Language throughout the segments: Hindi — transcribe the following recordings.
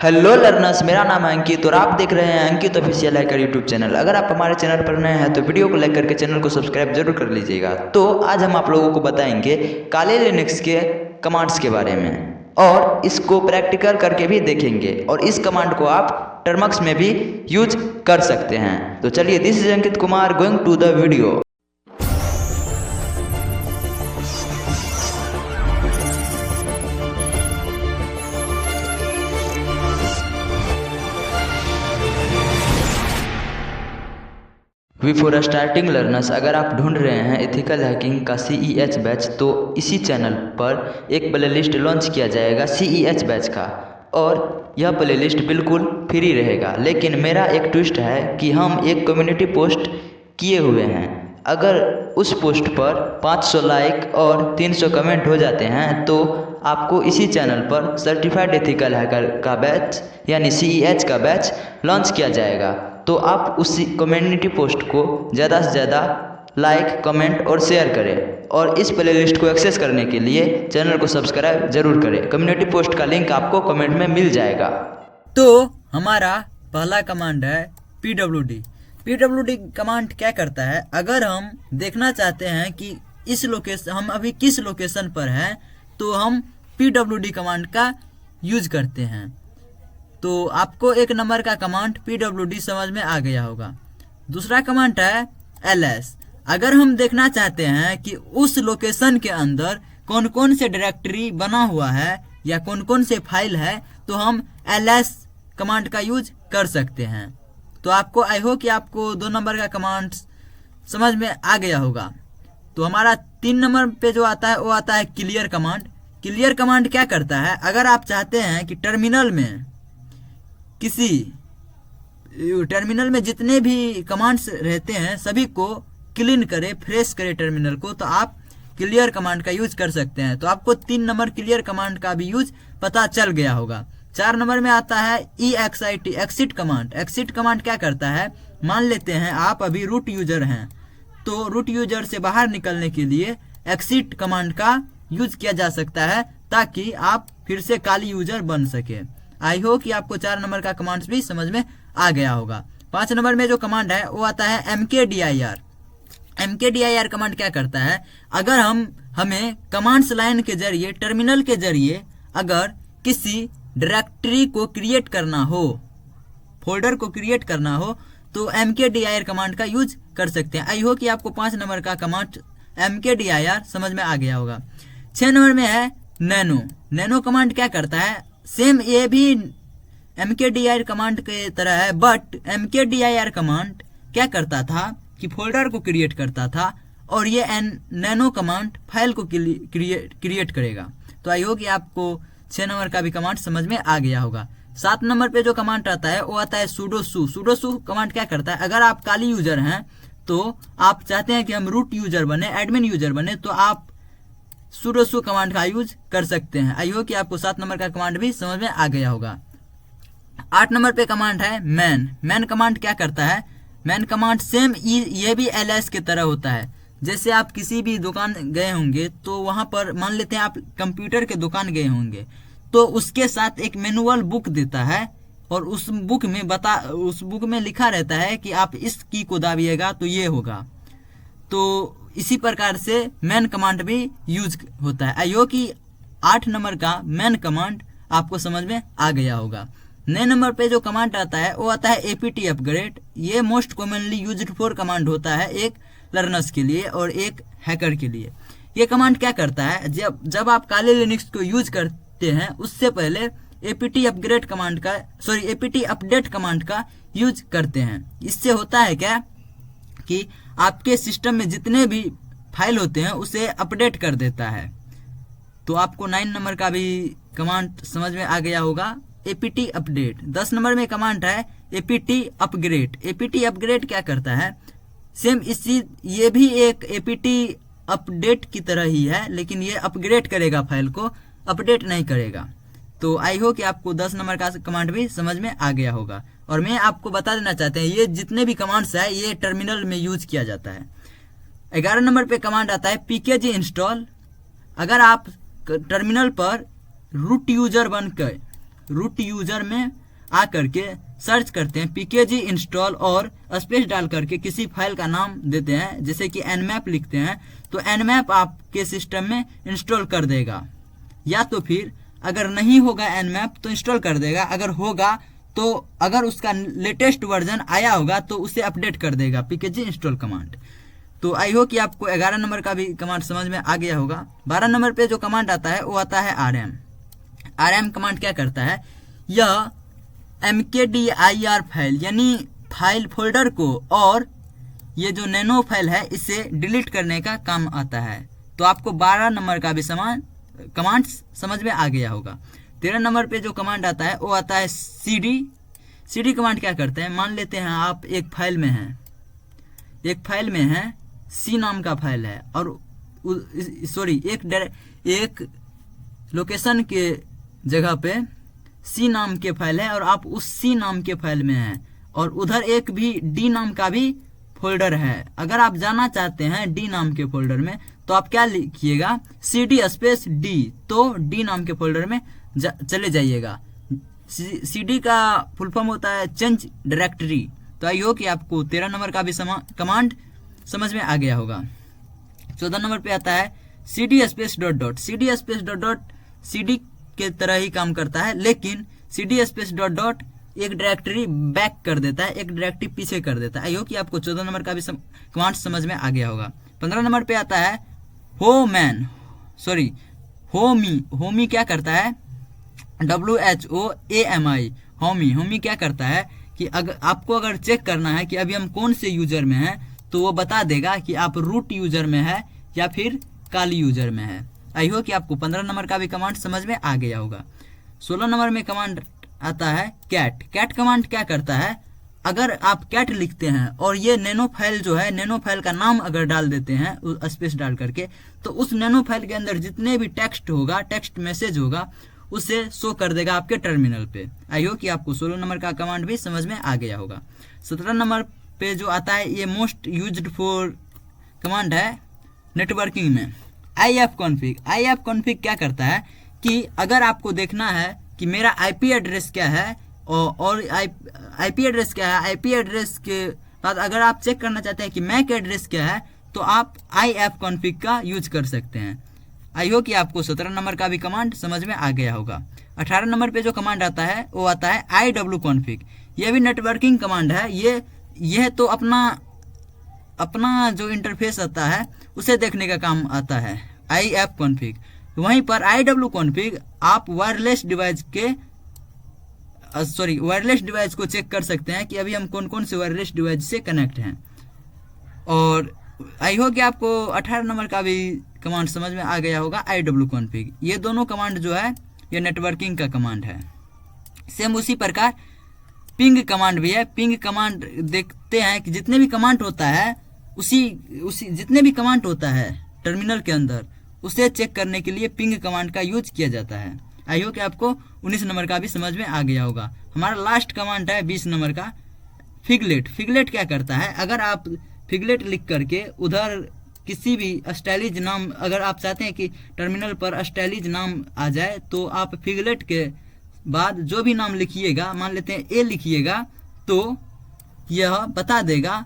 हेलो लर्नर्स, मेरा नाम है अंकित और आप देख रहे हैं अंकित ऑफिशियल हैकर यूट्यूब चैनल। अगर आप हमारे चैनल पर नए हैं तो वीडियो को लाइक करके चैनल को सब्सक्राइब जरूर कर लीजिएगा। तो आज हम आप लोगों को बताएंगे काले लिनक्स के कमांड्स के बारे में और इसको प्रैक्टिकल करके भी देखेंगे और इस कमांड को आप टर्मक्स में भी यूज कर सकते हैं। तो चलिए, this is Ankit Kumar going to the video. Before starting learners, अगर आप ढूंढ रहे हैं एथिकल हैकिंग का CEH बैच तो इसी चैनल पर एक प्लेलिस्ट लॉन्च किया जाएगा CEH बैच का, और यह प्लेलिस्ट बिल्कुल फ्री रहेगा। लेकिन मेरा एक ट्विस्ट है कि हम एक कम्युनिटी पोस्ट किए हुए हैं। अगर उस पोस्ट पर 500 लाइक और 300 कमेंट हो जाते हैं तो आपको इसी चैनल पर सर्टिफाइड एथिकल हैकर का बैच यानी CEH का बैच लॉन्च किया जाएगा। तो आप उसी कम्युनिटी पोस्ट को ज़्यादा से ज़्यादा लाइक, कमेंट और शेयर करें और इस प्लेलिस्ट को एक्सेस करने के लिए चैनल को सब्सक्राइब जरूर करें। कम्युनिटी पोस्ट का लिंक आपको कमेंट में मिल जाएगा। तो हमारा पहला कमांड है pwd। pwd कमांड क्या करता है? अगर हम देखना चाहते हैं कि हम अभी किस लोकेशन पर हैं तो हम pwd कमांड का यूज करते हैं। तो आपको एक नंबर का कमांड pwd समझ में आ गया होगा। दूसरा कमांड है ls। अगर हम देखना चाहते हैं कि उस लोकेशन के अंदर कौन कौन से डायरेक्टरी बना हुआ है या कौन कौन से फाइल है तो हम ls कमांड का यूज कर सकते हैं। तो आपको आई होप कि आपको 2 नंबर का कमांड समझ में आ गया होगा। तो हमारा 3 नंबर पे जो आता है वो आता है क्लियर कमांड। क्लियर कमांड क्या करता है? अगर आप चाहते हैं कि टर्मिनल में जितने भी कमांड्स रहते हैं सभी को क्लीन करे, फ्रेश करे टर्मिनल को, तो आप क्लियर कमांड का यूज कर सकते हैं। तो आपको 3 नंबर क्लियर कमांड का भी यूज पता चल गया होगा। 4 नंबर में आता है EXIT exit command. Exit command क्या करता है? मान लेते हैं आप अभी रूट यूजर हैं तो रूट यूजर से बाहर निकलने के लिए एक्सिट कमांड का यूज किया जा सकता है ताकि आप फिर से काली यूजर बन सके। आई होप कि आपको 4 नंबर का कमांड भी समझ में आ गया होगा। 5 नंबर में जो कमांड है वो आता है mkdir। mkdir कमांड क्या करता है? अगर हमें कमांड्स लाइन के जरिए, टर्मिनल के जरिए अगर किसी डायरेक्टरी को क्रिएट करना हो, फोल्डर को क्रिएट करना हो तो mkdir कमांड का यूज कर सकते हैं। आई होप कि आपको 5 नंबर का कमांड mkdir समझ में आ गया होगा। 6 नंबर में है नैनो। नैनो कमांड क्या करता है? सेम ये भी mkdir कमांड के तरह है, बट mkdir कमांड क्या करता था कि फोल्डर को क्रिएट करता था और ये नैनो कमांड फाइल को क्रिएट करेगा। तो आई होप कि आपको 6 नंबर का भी कमांड समझ में आ गया होगा। 7 नंबर पे जो कमांड आता है वो आता है sudo-su। sudo-su कमांड क्या करता है? अगर आप काली यूजर हैं तो आप चाहते हैं कि हम रूट यूजर बने, एडमिन यूजर बने, तो आप sudo-su कमांड का यूज कर सकते हैं। आई होप कि आपको 7 नंबर का कमांड भी समझ में आ गया होगा। 8 नंबर पे कमांड है मैन। मैन कमांड क्या करता है? मैन कमांड सेम ये भी ls के तरह होता है। जैसे आप किसी भी दुकान गए होंगे तो वहां पर मान लेते हैं आप कंप्यूटर के दुकान गए होंगे तो उसके साथ एक मैनुअल बुक देता है और उस बुक में लिखा रहता है कि आप इस की को दाबिएगा तो ये होगा। तो इसी प्रकार से मैन कमांड भी यूज होता है। आई होप कि 8 नंबर का मैन कमांड आपको समझ में आ गया होगा। 9 नंबर पे जो कमांड आता है वो आता है apt अपग्रेड। ये most commonly used for command होता है एक लर्नर्स के लिए और एक हैकर के लिए। ये कमांड क्या करता है? जब आप काले लिनक्स को यूज करते हैं उससे पहले apt अपडेट कमांड का यूज करते हैं। इससे होता है क्या कि आपके सिस्टम में जितने भी फाइल होते हैं उसे अपडेट कर देता है। तो आपको 9 नंबर का भी कमांड समझ में आ गया होगा, apt अपडेट। 10 नंबर में कमांड है apt अपग्रेड। apt अपग्रेड क्या करता है? सेम ये भी एक apt अपडेट की तरह ही है, लेकिन ये अपग्रेड करेगा, फाइल को अपडेट नहीं करेगा। तो आई होप कि आपको 10 नंबर का कमांड भी समझ में आ गया होगा। और मैं आपको बता देना चाहते हैं ये जितने भी कमांड्स है ये टर्मिनल में यूज किया जाता है। 11 नंबर पे कमांड आता है pkg इंस्टॉल। अगर आप टर्मिनल पर रूट यूजर बनकर रूट यूजर में आकर के सर्च करते हैं pkg इंस्टॉल और स्पेस डाल करके किसी फाइल का नाम देते हैं, जैसे कि nmap लिखते हैं, तो nmap आपके सिस्टम में इंस्टॉल कर देगा। या तो फिर अगर नहीं होगा nmap तो इंस्टॉल कर देगा, अगर होगा तो अगर उसका लेटेस्ट वर्जन आया होगा तो उसे अपडेट कर देगा pkg इंस्टॉल कमांड। तो आई होप कि आपको 11 नंबर का भी कमांड समझ में आ गया होगा। 12 नंबर पे जो कमांड आता है वो आता है rm कमांड क्या करता है, यह mkdir फाइल यानी फाइल फोल्डर को और ये जो नैनो फाइल है इसे डिलीट करने का काम आता है। तो आपको 12 नंबर का भी कमांड समझ में आ गया होगा। 13 नंबर पे जो कमांड आता है वो आता है cd कमांड क्या करता है, मान लेते हैं आप एक फाइल में है सी नाम का फाइल है और एक लोकेशन के जगह पे सी नाम के फाइल है और आप उस सी नाम के फाइल में हैं और उधर एक भी डी नाम का भी फोल्डर है। अगर आप जाना चाहते हैं डी नाम के फोल्डर में तो आप क्या लिखिएगा, cd स्पेस डी, तो डी नाम के फोल्डर में चले जाइएगा। cd का फुल फॉर्म होता है चेंज डायरेक्टरी। तो आई होप कि आपको 13 नंबर का भी कमांड समझ में आ गया होगा। 14 नंबर पे आता है cd space dot dot. cd space dot dot cd के तरह ही काम करता है, लेकिन cd स्पेस डॉट डॉट एक डायरेक्टरी बैक कर देता है, एक डायरेक्टरी पीछे कर देता है। आई होप कि आपको 14 नंबर का भी कमांड समझ में आ गया होगा। 15 नंबर पे आता है होमी क्या करता है, WHOAMI होमी क्या करता है कि अगर चेक करना है कि अभी हम कौन से यूजर में हैं तो वो बता देगा कि आप रूट यूजर में है या फिर काली यूजर में है। आई होप कि आपको 15 नंबर का भी कमांड समझ में आ गया होगा। 16 नंबर में कमांड आता है कैट कमांड क्या करता है, अगर आप कैट लिखते हैं और ये नैनो फाइल जो है, नैनो फाइल का नाम अगर डाल देते हैं स्पेस डाल करके, तो उस नैनो फाइल के अंदर जितने भी टेक्स्ट मैसेज होगा उसे शो कर देगा आपके टर्मिनल पे। आई होप कि आपको 16 नंबर का कमांड भी समझ में आ गया होगा। 17 नंबर पे जो आता है ये मोस्ट यूज्ड फॉर कमांड है नेटवर्किंग में, ifconfig क्या करता है कि अगर आपको देखना है कि मेरा आईपी एड्रेस क्या है और आईपी एड्रेस क्या है, आईपी एड्रेस के बाद अगर आप चेक करना चाहते हैं कि मैक एड्रेस क्या है तो आप ifconfig का यूज कर सकते हैं। आई होप कि आपको 17 नंबर का भी कमांड समझ में आ गया होगा। 18 नंबर पे जो कमांड आता है वो आता है iwconfig। यह भी नेटवर्किंग कमांड है। यह तो अपना जो इंटरफेस आता है उसे देखने का काम आता है ifconfig। वहीं पर iwconfig आप वायरलेस डिवाइस को चेक कर सकते हैं कि अभी हम कौन कौन से वायरलेस डिवाइस से कनेक्ट हैं। और आई होप कि आपको 18 नंबर का भी कमांड समझ में आ गया होगा iwconfig। ये दोनों कमांड जो है ये नेटवर्किंग का कमांड है। सेम उसी प्रकार पिंग कमांड भी है। पिंग कमांड देखते हैं कि जितने भी कमांड होता है जितने भी कमांड होता है टर्मिनल के अंदर उसे चेक करने के लिए पिंग कमांड का यूज किया जाता है। आई होप कि आपको 19 नंबर का भी समझ में आ गया होगा। हमारा लास्ट कमांड है 20 नंबर का फिगलेट क्या करता है, अगर आप फिगलेट लिख करके उधर किसी भी स्टाइलिज नाम, अगर आप चाहते हैं कि टर्मिनल पर स्टाइलिज नाम आ जाए तो आप फिगलेट के बाद जो भी नाम लिखिएगा, मान लेते हैं ए लिखिएगा, तो यह बता देगा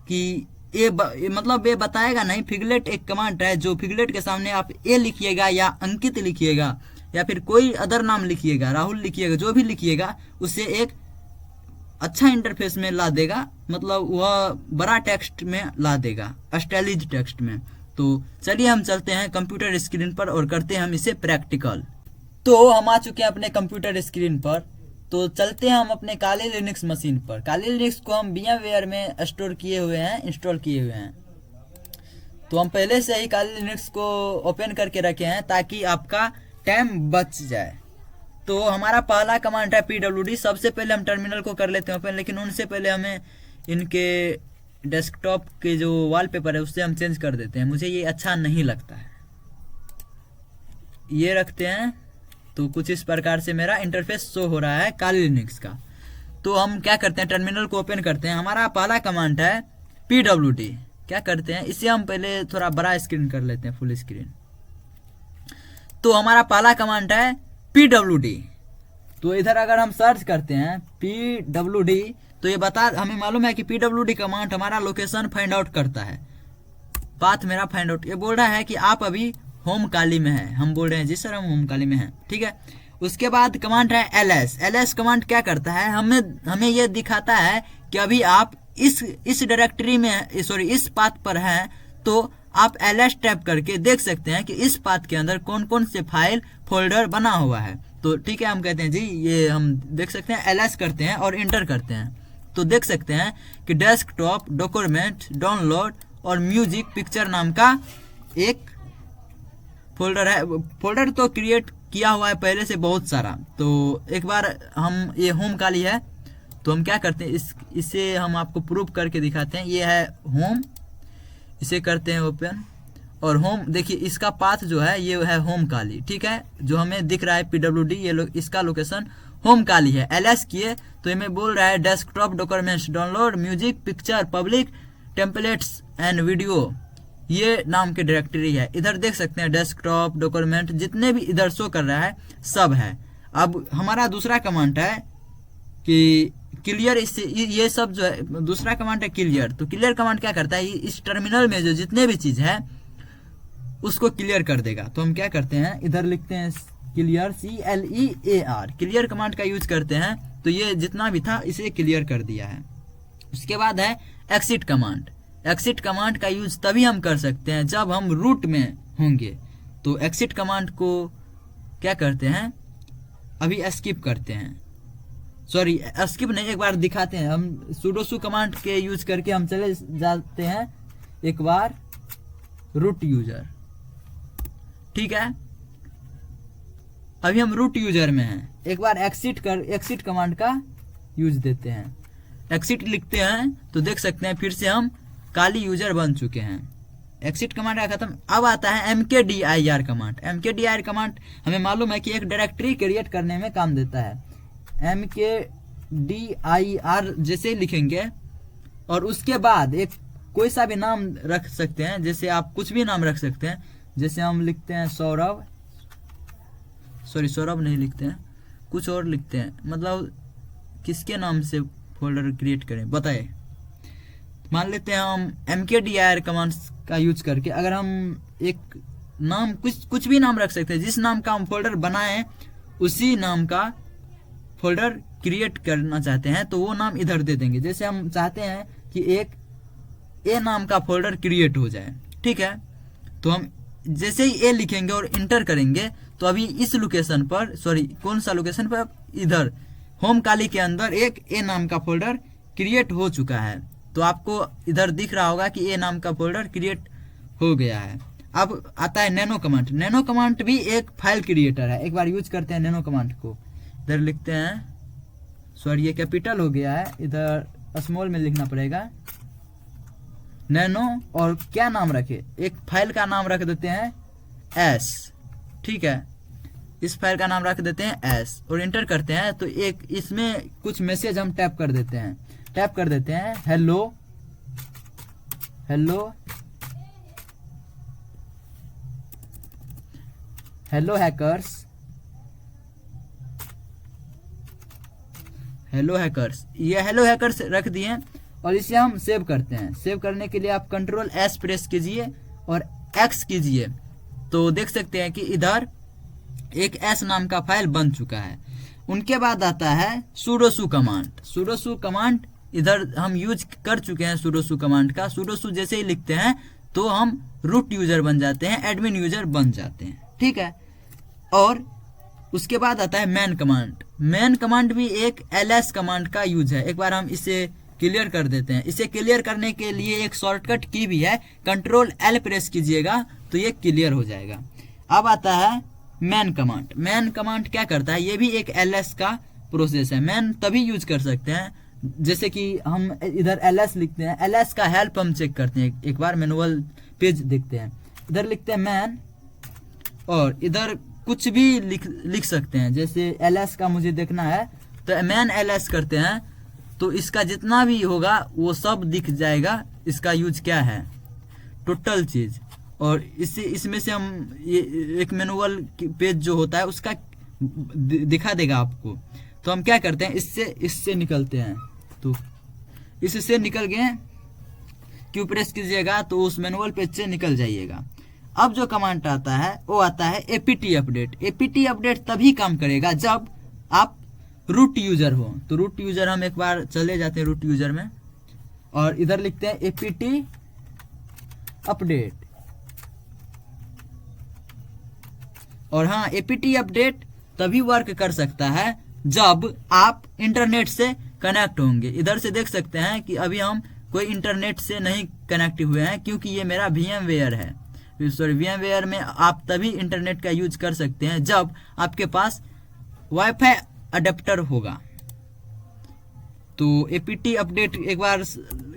कि मतलब ये बताएगा नहीं। फिगलेट एक कमांड है जो फिगलेट के सामने आप ए लिखिएगा या अंकित लिखिएगा या फिर कोई अदर नाम लिखिएगा, राहुल लिखिएगा, जो भी लिखिएगा उसे एक अच्छा इंटरफेस में ला देगा, मतलब वह बड़ा टेक्स्ट में ला देगा, स्टाइलिज टेक्स्ट में। तो चलिए हम चलते हैं कंप्यूटर स्क्रीन पर और करते हैं हम इसे प्रैक्टिकल। तो हम आ चुके हैं अपने कंप्यूटर स्क्रीन पर, तो चलते हैं हम अपने काली लिनक्स मशीन पर। काली लिनक्स को हम VMware में इंस्टॉल किए हुए हैं। तो हम पहले से ही काली लिनक्स को ओपन करके रखे हैं ताकि आपका टाइम बच जाए। तो हमारा पहला कमांड है pwd। सबसे पहले हम टर्मिनल को कर लेते हैं ओपन, लेकिन उनसे पहले हमें इनके डेस्कटॉप के जो वॉलपेपर है उससे हम चेंज कर देते हैं। मुझे ये अच्छा नहीं लगता है। ये रखते हैं। तो कुछ इस प्रकार से मेरा इंटरफेस शो हो रहा है काली लिनक्स का। तो हम क्या करते हैं, टर्मिनल को ओपन करते हैं। हमारा पहला कमांड है pwd। क्या करते हैं, इसे हम पहले थोड़ा बड़ा स्क्रीन कर लेते हैं, फुल स्क्रीन। तो हमारा पहला कमांड है pwd। तो इधर अगर हम सर्च करते हैं pwd, तो ये हमें मालूम है कि pwd कमांड हमारा लोकेशन फाइंड आउट करता है, पाथ मेरा फाइंड आउट। ये बोल रहा है कि आप अभी होम काली में है, हम बोल रहे हैं जी सर हम होम काली में हैं, ठीक है। उसके बाद कमांड है ls कमांड क्या करता है, हमें ये दिखाता है कि अभी आप इस डायरेक्टरी में, सॉरी इस पाथ पर हैं, तो आप ls टैप करके देख सकते हैं कि इस पाथ के अंदर कौन कौन से फाइल फोल्डर बना हुआ है। तो ठीक है, हम कहते हैं जी ये हम देख सकते हैं, ls करते हैं और इंटर करते हैं, तो देख सकते हैं कि डेस्कटॉप, डॉक्यूमेंट, डाउनलोड और म्यूजिक पिक्चर नाम का एक फोल्डर है। फोल्डर तो क्रिएट किया हुआ है पहले से बहुत सारा। तो एक बार हम, ये होम काली है, तो हम क्या करते हैं, इसे हम आपको प्रूफ करके दिखाते हैं। ये है होम, इसे करते हैं ओपन, और होम देखिए इसका पाथ जो है ये है होम काली, ठीक है, जो हमें दिख रहा है pwd, ये इसका लोकेशन होम काली है। ls किए तो हमें बोल रहा है desktop, documents, download, music, picture, public, templates and video, ये नाम की डायरेक्टरी है। इधर देख सकते हैं डेस्कटॉप, डॉक्यूमेंट, जितने भी इधर शो कर रहा है सब है। अब हमारा दूसरा कमांड है कि क्लियर, इससे ये सब जो है दूसरा कमांड है क्लियर। तो क्लियर कमांड क्या करता है, इस टर्मिनल में जो जितने भी चीज है उसको क्लियर कर देगा। तो हम क्या करते हैं, इधर लिखते हैं क्लियर, CLEAR, क्लियर कमांड का यूज करते हैं, तो ये जितना भी था इसे क्लियर कर दिया है। उसके बाद है एक्सिट कमांड। एक्सिट कमांड का यूज तभी हम कर सकते हैं जब हम रूट में होंगे। तो एक्सिट कमांड को क्या करते हैं, अभी स्किप करते हैं, सॉरी स्किप नहीं, एक बार दिखाते हैं। हम sudo कमांड के यूज करके हम चले जाते हैं एक बार रूट यूजर, ठीक है, अभी हम रूट यूजर में हैं। एक बार एक्सिट कमांड का यूज देते हैं, एक्सिट लिखते हैं, तो देख सकते हैं फिर से हम काली यूजर बन चुके हैं। एक्सिट कमांड का खत्म। अब आता है mkdir कमांड। mkdir कमांड हमें मालूम है कि एक डायरेक्टरी क्रिएट करने में काम देता है। mkdir जैसे लिखेंगे और उसके बाद एक कोई सा भी नाम रख सकते हैं, जैसे आप कुछ भी नाम रख सकते हैं, जैसे हम लिखते हैं सौरभ, सॉरी सौरभ नहीं लिखते हैं, कुछ और लिखते हैं, मतलब किसके नाम से फोल्डर क्रिएट करें बताए। मान लेते हैं हम mkdir कमांड्स का यूज करके अगर हम एक नाम कुछ भी नाम रख सकते हैं, जिस नाम का हम फोल्डर बनाएं उसी नाम का फोल्डर क्रिएट करना चाहते हैं तो वो नाम इधर दे देंगे। जैसे हम चाहते हैं कि एक ए नाम का फोल्डर क्रिएट हो जाए, ठीक है, तो हम जैसे ही ए लिखेंगे और इंटर करेंगे तो अभी इस लोकेशन पर, सॉरी कौन सा लोकेशन पर, इधर होम काली के अंदर एक ए नाम का फोल्डर क्रिएट हो चुका है। तो आपको इधर दिख रहा होगा कि ए नाम का फोल्डर क्रिएट हो गया है। अब आता है नैनो कमांड। नैनो कमांड भी एक फाइल क्रिएटर है। एक बार यूज करते हैं नैनो कमांड को। इधर लिखते हैं, सॉरी ये कैपिटल हो गया है, इधर स्मॉल में लिखना पड़ेगा नैनो, और क्या नाम रखे, एक फाइल का नाम रख देते हैं एस, ठीक है, इस फाइल का नाम रख देते हैं एस और इंटर करते हैं तो एक इसमें कुछ मैसेज हम टैप कर देते हैं, hello hello hello hackers, hello hackers, ये हेलो हैकर्स रख दिए और इसे हम सेव करते हैं। सेव करने के लिए आप कंट्रोल एस प्रेस कीजिए और एक्स कीजिए तो देख सकते हैं कि इधर एक एस नाम का फाइल बन चुका है। उनके बाद आता है sudo कमांड। sudo कमांड इधर हम यूज कर चुके हैं sudo कमांड का। sudo जैसे ही लिखते हैं तो हम रूट यूजर बन जाते हैं, एडमिन यूजर बन जाते हैं, ठीक है। और उसके बाद आता है मैन कमांड। मैन कमांड भी एक ls कमांड का यूज है। एक बार हम इसे क्लियर कर देते हैं। इसे क्लियर करने के लिए एक शॉर्टकट की भी है, कंट्रोल एल प्रेस कीजिएगा तो ये क्लियर हो जाएगा। अब आता है मैन कमांड। मैन कमांड क्या करता है, ये भी एक ls का प्रोसेस है। मैन तभी यूज कर सकते हैं जैसे कि हम इधर ls लिखते हैं, ls का हेल्प हम चेक करते हैं। एक बार मैनुअल पेज देखते हैं, इधर लिखते हैं मैन और इधर कुछ भी लिख सकते हैं। जैसे ls का मुझे देखना है तो मैन ls करते हैं तो इसका जितना भी होगा वो सब दिख जाएगा, इसका यूज क्या है टोटल चीज। और इसमें से हम ये एक मैनुअल पेज जो होता है उसका दिखा देगा आपको। तो हम क्या करते हैं, इससे निकलते हैं। तो इससे निकल गए, क्यू प्रेस कीजिएगा तो उस मैनुअल पेज से निकल जाइएगा। अब जो कमांड आता है वो आता है एपीटी अपडेट। एपीटी अपडेट तभी काम करेगा जब आप रूट यूजर हो। तो रूट यूजर हम एक बार चले जाते हैं रूट यूजर में और इधर लिखते हैं एपीटी अपडेट। और हाँ, एपीटी अपडेट तभी वर्क कर सकता है जब आप इंटरनेट से कनेक्ट होंगे। इधर से देख सकते हैं कि अभी हम कोई इंटरनेट से नहीं कनेक्ट हुए हैं क्योंकि ये मेरा VMware है। VMware में आप तभी इंटरनेट का यूज कर सकते हैं जब आपके पास वाईफाई अडेप्टर होगा। तो एपीटी अपडेट एक बार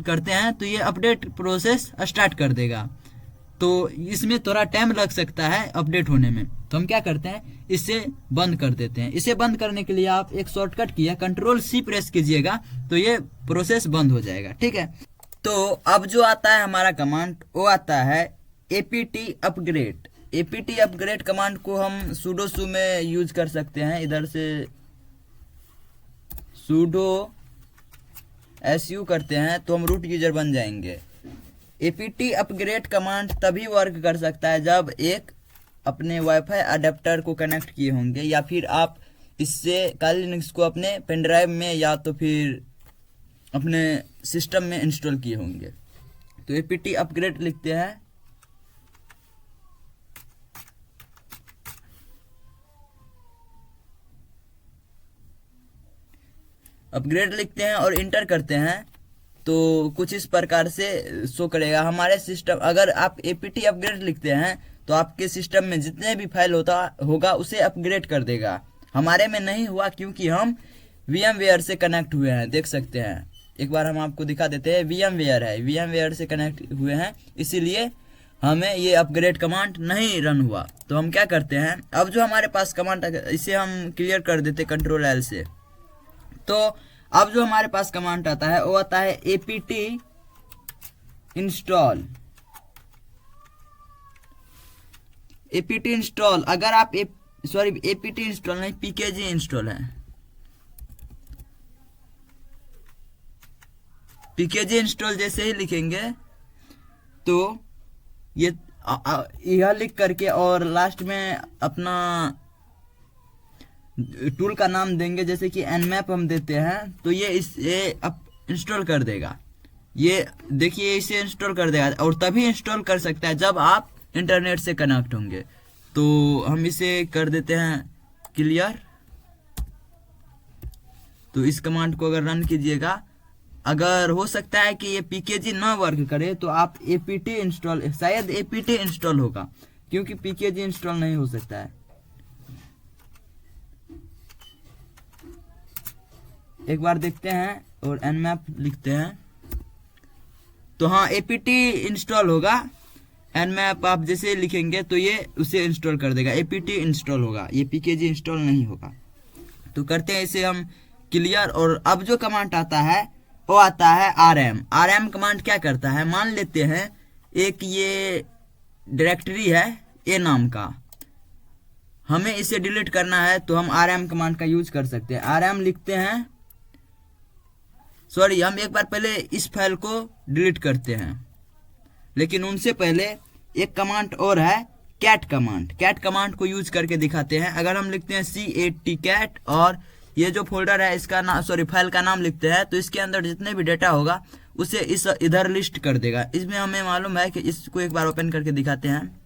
करते हैं तो ये अपडेट प्रोसेस स्टार्ट कर देगा। तो इसमें थोड़ा टाइम लग सकता है अपडेट होने में। तो हम क्या करते हैं, इसे बंद कर देते हैं। इसे बंद करने के लिए आप एक शॉर्टकट किया Ctrl+C प्रेस कीजिएगा तो ये प्रोसेस बंद हो जाएगा। ठीक है, तो अब जो आता है हमारा कमांड वो आता है APT upgrade. APT upgrade command को हम सुडो सू में यूज कर सकते हैं। इधर से सुडो SU करते हैं तो हम रूट यूजर बन जाएंगे। एपीटी अपग्रेड कमांड तभी वर्क कर सकता है जब एक अपने वाईफाई अडेप्टर को कनेक्ट किए होंगे या फिर आप इससे काली लिनक्स को अपने पेन ड्राइव में या तो फिर अपने सिस्टम में इंस्टॉल किए होंगे। तो एपीटी अपग्रेड लिखते हैं, अपग्रेड लिखते हैं और इंटर करते हैं तो कुछ इस प्रकार से शो करेगा हमारे सिस्टम। अगर आप एपीटी अपग्रेड लिखते हैं तो आपके सिस्टम में जितने भी फाइल होगा उसे अपग्रेड कर देगा। हमारे में नहीं हुआ क्योंकि हम VMware से कनेक्ट हुए हैं। देख सकते हैं, एक बार हम आपको दिखा देते हैं। VMware है, VMware से कनेक्ट हुए हैं, इसीलिए हमें ये अपग्रेड कमांड नहीं रन हुआ। तो हम क्या करते हैं, अब जो हमारे पास कमांड इसे हम क्लियर कर देते Ctrl+L से। तो अब जो हमारे पास कमांड आता है वो आता है एपीटी इंस्टॉल। एपीटी इंस्टॉल, अगर आप एपीटी इंस्टॉल नहीं, पीकेजी इंस्टॉल है। पीकेजी इंस्टॉल जैसे ही लिखेंगे तो ये यह लिख करके और लास्ट में अपना टूल का नाम देंगे, जैसे कि nmap हम देते हैं तो ये इंस्टॉल कर देगा। ये देखिए, इसे इंस्टॉल कर देगा और तभी इंस्टॉल कर सकता है जब आप इंटरनेट से कनेक्ट होंगे। तो हम इसे कर देते हैं क्लियर। तो इस कमांड को अगर रन कीजिएगा, अगर हो सकता है कि ये पीकेजी ना वर्क करे तो आप एपीटी इंस्टॉल, शायद एपीटी इंस्टॉल होगा क्योंकि पीकेजी इंस्टॉल नहीं हो सकता है। एक बार देखते हैं और nmap लिखते हैं तो हाँ, एपीटी इंस्टॉल होगा। nmap आप जैसे लिखेंगे तो ये उसे इंस्टॉल कर देगा, एपीटी इंस्टॉल होगा, ये पीकेजी इंस्टॉल नहीं होगा। तो करते हैं इसे हम क्लियर। और अब जो कमांड आता है वो आता है rm कमांड क्या करता है, मान लेते हैं एक ये डायरेक्टरी है ए नाम का, हमें इसे डिलीट करना है तो हम rm कमांड का यूज कर सकते हैं। rm लिखते हैं, सॉरी, हम एक बार पहले इस फाइल को डिलीट करते हैं, लेकिन उनसे पहले एक कमांड और है कैट कमांड। कैट कमांड को यूज करके दिखाते हैं। अगर हम लिखते हैं cat कैट और ये जो फोल्डर है इसका नाम, सॉरी, फाइल का नाम लिखते हैं तो इसके अंदर जितने भी डेटा होगा उसे इधर लिस्ट कर देगा। इसमें हमें मालूम है कि इसको एक बार ओपन करके दिखाते हैं।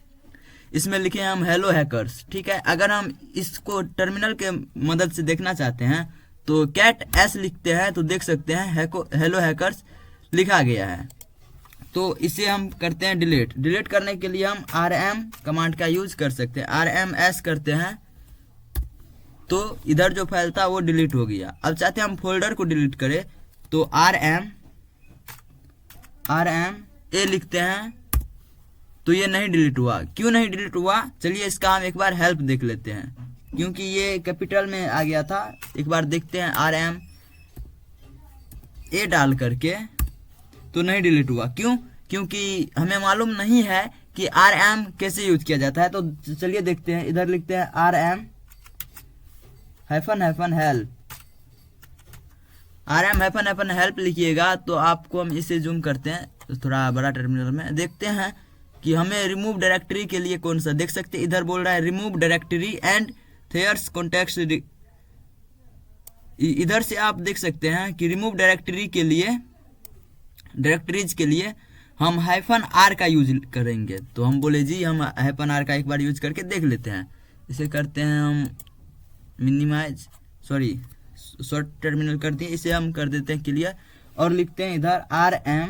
इसमें लिखे हैं हम हेलो हैकर्स। ठीक है, अगर हम इसको टर्मिनल के मदद से देखना चाहते हैं तो कैट s लिखते हैं तो देख सकते हैं हेलो हैकर्स लिखा गया है। तो इसे हम करते हैं डिलीट। डिलीट करने के लिए हम rm कमांड का यूज कर सकते हैं। rms करते हैं तो इधर जो फाइल था वो डिलीट हो गया। अब चाहते हैं हम फोल्डर को डिलीट करें तो rm a लिखते हैं तो ये नहीं डिलीट हुआ। क्यों नहीं डिलीट हुआ, चलिए इसका हम एक बार हेल्प देख लेते हैं, क्योंकि ये कैपिटल में आ गया था। एक बार देखते हैं rm a डाल करके तो नहीं डिलीट हुआ। क्यों, क्योंकि हमें मालूम नहीं है कि rm कैसे यूज किया जाता है। तो चलिए देखते हैं, इधर लिखते हैं rm -help rm-help लिखिएगा तो आपको हम इसे जूम करते हैं तो थोड़ा बड़ा टर्मिनल में देखते हैं कि हमें रिमूव डायरेक्टरी के लिए कौन सा, देख सकते हैं इधर बोल रहा है रिमूव डायरेक्टरी एंड थेयर्स कॉन्टेक्ट्स। इधर से आप देख सकते हैं कि रिमूव डायरेक्टरीज के लिए हम -r का यूज करेंगे। तो हम बोले जी हम -r का एक बार यूज करके देख लेते हैं। इसे करते हैं हम मिनिमाइज, शॉर्ट टर्मिनल कर दिए, इसे हम कर देते हैं क्लियर और लिखते हैं इधर rm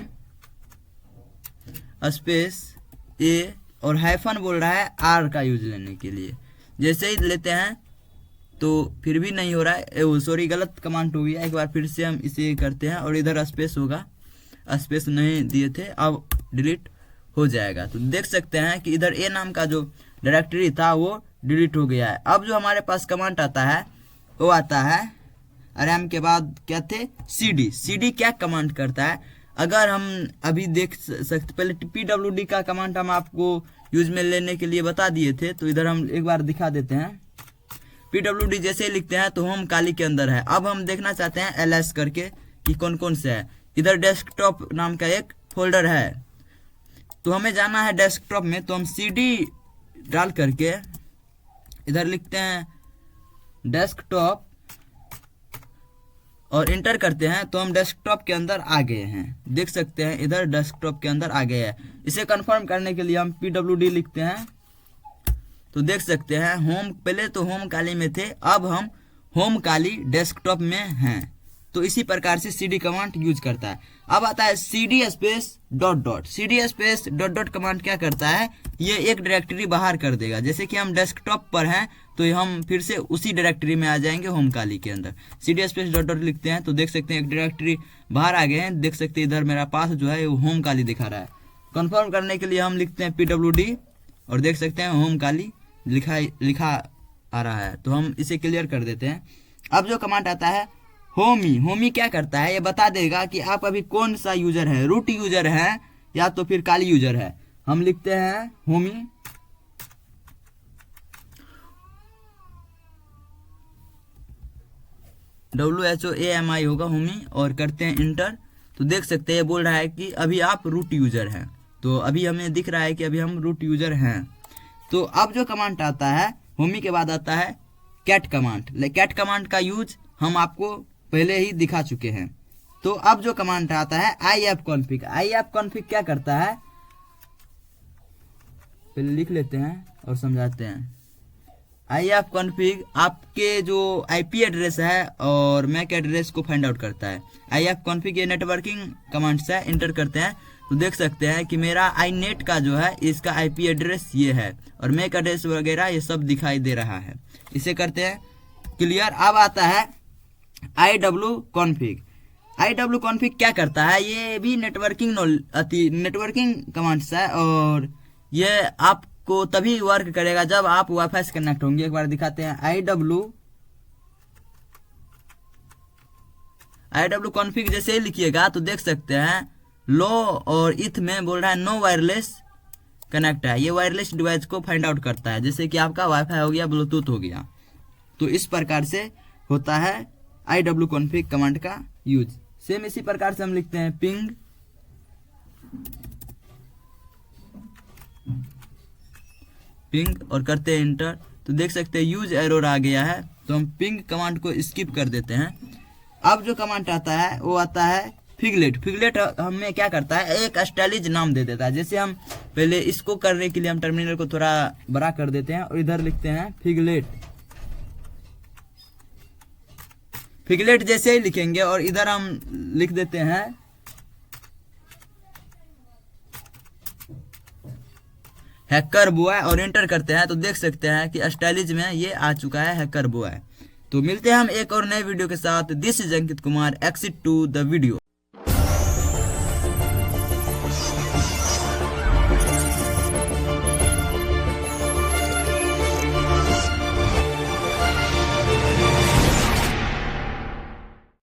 स्पेस a और हाइफन बोल रहा है r का यूज लेने के लिए। जैसे ही लेते हैं तो फिर भी नहीं हो रहा है, सॉरी गलत कमांड हो गया। एक बार फिर से हम इसे करते हैं और इधर स्पेस होगा, स्पेस नहीं दिए थे, अब डिलीट हो जाएगा। तो देख सकते हैं कि इधर ए नाम का जो डायरेक्टरी था वो डिलीट हो गया है। अब जो हमारे पास कमांड आता है वो आता है rm के बाद क्या थे cd क्या कमांड करता है, अगर हम अभी देख सकते, पहले pwd का कमांड हम आपको यूज में लेने के लिए बता दिए थे, तो इधर हम एक बार दिखा देते हैं। pwd जैसे ही लिखते हैं तो होम काली के अंदर है। अब हम देखना चाहते हैं ls करके कि कौन कौन से है। इधर डेस्कटॉप नाम का एक फोल्डर है, तो हमें जाना है डेस्कटॉप में, तो हम cd डाल करके इधर लिखते हैं डेस्कटॉप और इंटर करते हैं तो हम डेस्कटॉप के अंदर आ गए हैं। देख सकते हैं इधर डेस्कटॉप के अंदर आ गए हैं। इसे कंफर्म करने के लिए हम pwd लिखते हैं तो देख सकते हैं होम, पहले तो होम काली में थे, अब हम होम काली डेस्कटॉप में हैं। तो इसी प्रकार से cd कमांड यूज करता है। अब आता है cd स्पेस डॉट कमांड क्या करता है, ये एक डायरेक्टरी बाहर कर देगा। जैसे कि हम डेस्कटॉप पर हैं तो हम फिर से उसी डायरेक्टरी में आ जाएंगे होम काली के अंदर। cd स्पेस डॉट लिखते हैं तो देख सकते हैं एक डायरेक्टरी बाहर आ गए हैं। देख सकते हैं इधर मेरा पास जो है वो होम काली दिखा रहा है। कंफर्म करने के लिए हम लिखते हैं pwd और देख सकते हैं होम काली लिखा आ रहा है, तो हम इसे क्लियर कर देते हैं। अब जो कमांड आता है होमी क्या करता है, ये बता देगा कि आप अभी कौन सा यूजर है, रूट यूजर है या तो फिर काली यूजर है। हम लिखते हैं होमी WHOAMI होगा होमी और करते हैं इंटर। तो देख सकते हैं ये बोल रहा है कि अभी आप रूट यूजर हैं, तो अभी हमें दिख रहा है कि अभी हम रूट यूजर हैं। तो अब जो कमांड आता है होमी के बाद आता है कैट कमांड का यूज हम आपको पहले ही दिखा चुके हैं। तो अब जो कमांड आता है ifconfig क्या करता है, पहले लिख लेते हैं और समझाते हैं। ifconfig आपके जो IP एड्रेस है और मैक एड्रेस को फाइंड आउट करता है। ifconfig ये नेटवर्किंग कमांड्स है, इंटर करते हैं तो देख सकते हैं कि मेरा iNet का जो है इसका IP एड्रेस ये है और मैक एड्रेस वगैरह ये सब दिखाई दे रहा है। इसे करते हैं क्लियर। अब आता है iwconfig क्या करता है, ये भी नेटवर्किंग कमांड्स है और ये आपको तभी वर्क करेगा जब आप वाईफाई से कनेक्ट होंगे। एक बार दिखाते हैं iwconfig जैसे ही लिखिएगा तो देख सकते हैं लो और इथ में बोल रहा है नो वायरलेस कनेक्ट है। ये वायरलेस डिवाइस को फाइंड आउट करता है, जैसे कि आपका वाईफाई हो गया, ब्लूटूथ हो गया। तो इस प्रकार से होता है iwconfig कमांड का यूज। सेम इसी प्रकार से हम लिखते हैं पिंग और करते हैं इंटर तो देख सकते हैं यूज एरर आ गया है, तो हम पिंग कमांड को स्किप कर देते हैं। अब जो कमांड आता है वो आता है फिगलेट हमें क्या करता है, एक स्टाइलिश नाम दे देता है। जैसे हम पहले इसको करने के लिए हम टर्मिनल को थोड़ा बड़ा कर देते हैं और इधर लिखते हैं फिगलेट जैसे ही लिखेंगे और इधर हम लिख देते हैं हैकर बॉय और एंटर करते हैं तो देख सकते हैं कि स्टाइलिश में ये आ चुका है हैकर बॉय। तो मिलते हैं हम एक और नए वीडियो के साथ। This is Ankit Kumar, exit to the video.